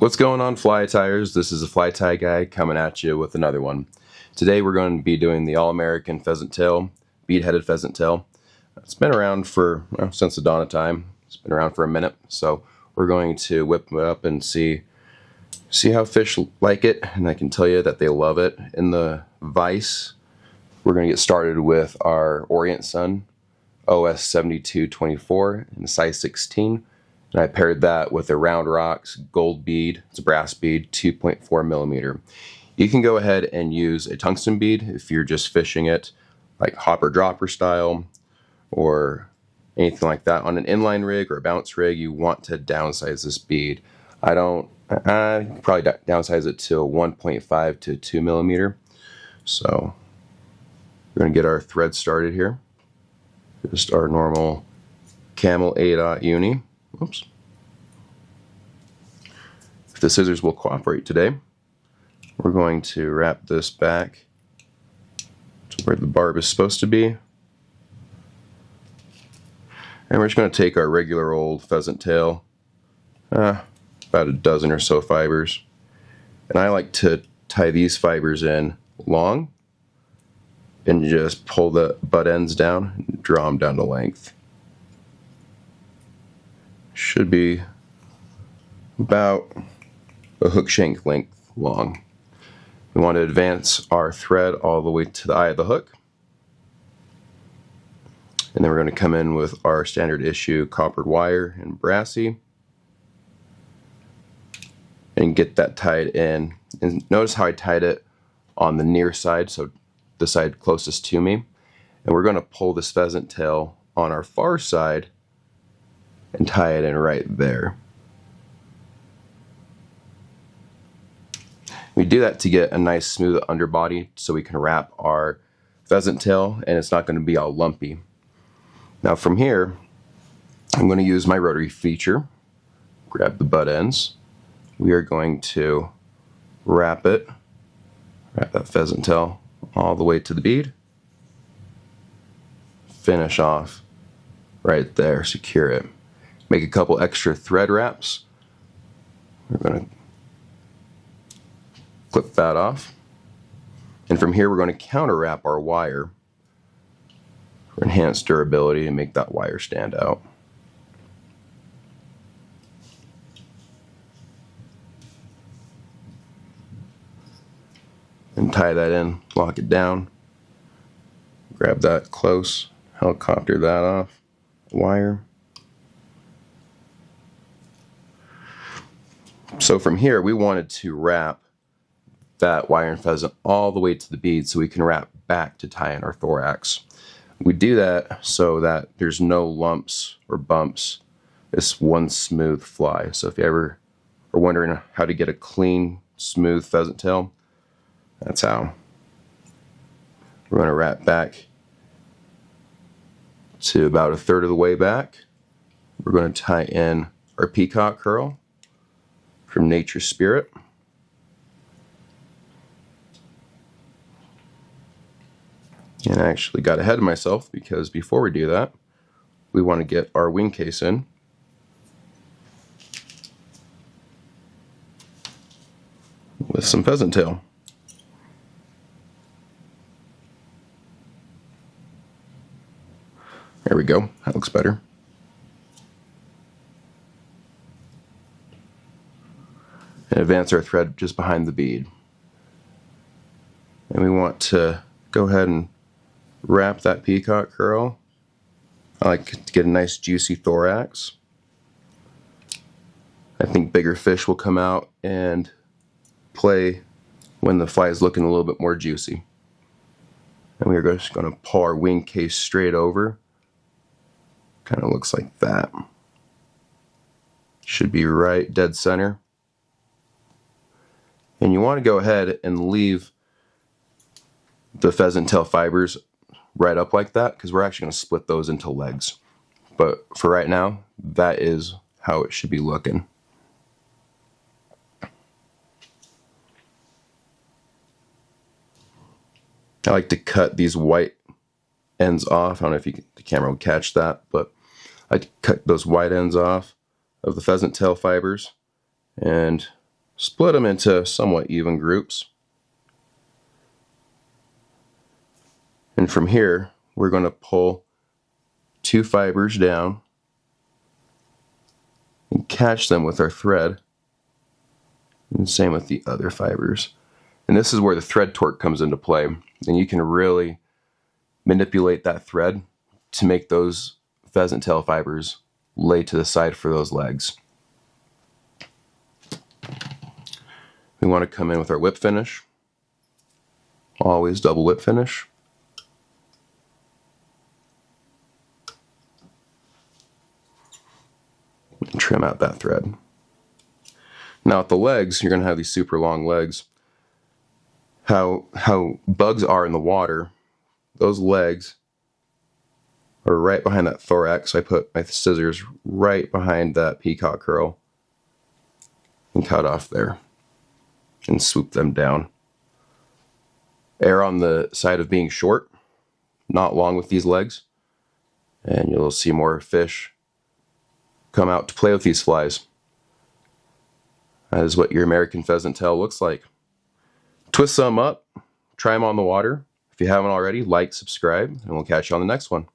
What's going on, fly tires? This is a fly tie guy coming at you with another one. Today we're going to be doing the all-American pheasant tail, bead-headed pheasant tail. It's been around for since the dawn of time. It's been around for a minute, so we're going to whip it up and see how fish like it, and I can tell you that they love it. In the vise, we're going to get started with our OrientSun OS 7224 in size 16. And I paired that with a Round Rocks gold bead. It's a brass bead, 2.4 millimeter. You can go ahead and use a tungsten bead if you're just fishing it like hopper dropper style or anything like that. On an inline rig or a bounce rig, you want to downsize this bead. I probably downsize it to 1.5 to 2 millimeter. So we're going to get our thread started here. Just our normal Camel A-dot uni. Oops. If the scissors will cooperate today, we're going to wrap this back to where the barb is supposed to be. And we're just going to take our regular old pheasant tail, about a dozen or so fibers. And I like to tie these fibers in long and just pull the butt ends down and draw them down to length. Should be about a hook shank length long. We want to advance our thread all the way to the eye of the hook. And then we're going to come in with our standard issue coppered wire and Brassie and get that tied in. And notice how I tied it on the near side, so the side closest to me. And we're going to pull this pheasant tail on our far side and tie it in right there. We do that to get a nice smooth underbody so we can wrap our pheasant tail and it's not going to be all lumpy. Now from here, I'm going to use my rotary feature, grab the butt ends. We are going to wrap that pheasant tail all the way to the bead. Finish off right there, secure it. Make a couple extra thread wraps. We're going to clip that off. And from here we're going to counter wrap our wire for enhanced durability and make that wire stand out. And tie that in, lock it down. Grab that close, helicopter that off, wire. So from here, we wanted to wrap that wire and pheasant all the way to the bead so we can wrap back to tie in our thorax. We do that so that there's no lumps or bumps. It's one smooth fly. So if you ever are wondering how to get a clean, smooth pheasant tail, that's how. We're going to wrap back to about a third of the way back. We're going to tie in our Peacock Herl from Nature Spirit. And I actually got ahead of myself because before we do that, we want to get our Wingcase in. With some pheasant tail. There we go, that looks better. And advance our thread just behind the bead. And we want to go ahead and wrap that Peacock Herl. I like to get a nice juicy thorax. I think bigger fish will come out and play when the fly is looking a little bit more juicy. And we're just going to pull our Wingcase straight over. Kind of looks like that. Should be right dead center. And you want to go ahead and leave the pheasant tail fibers right up like that because we're actually going to split those into legs. But for right now, that is how it should be looking. I like to cut these white ends off. I don't know if the camera will catch that, but I cut those white ends off of the pheasant tail fibers and split them into somewhat even groups. And from here, we're going to pull 2 fibers down and catch them with our thread. And same with the other fibers. And this is where the thread torque comes into play. And you can really manipulate that thread to make those pheasant tail fibers lay to the side for those legs. We want to come in with our whip finish. Always double whip finish. And trim out that thread. Now with the legs, you're going to have these super long legs. How bugs are in the water, those legs are right behind that thorax. I put my scissors right behind that peacock curl and cut off there and swoop them down. Err on the side of being short, not long with these legs, and you'll see more fish come out to play with these flies. That is what your American pheasant tail looks like. Twist some up, try them on the water. If you haven't already, like, subscribe, and we'll catch you on the next one.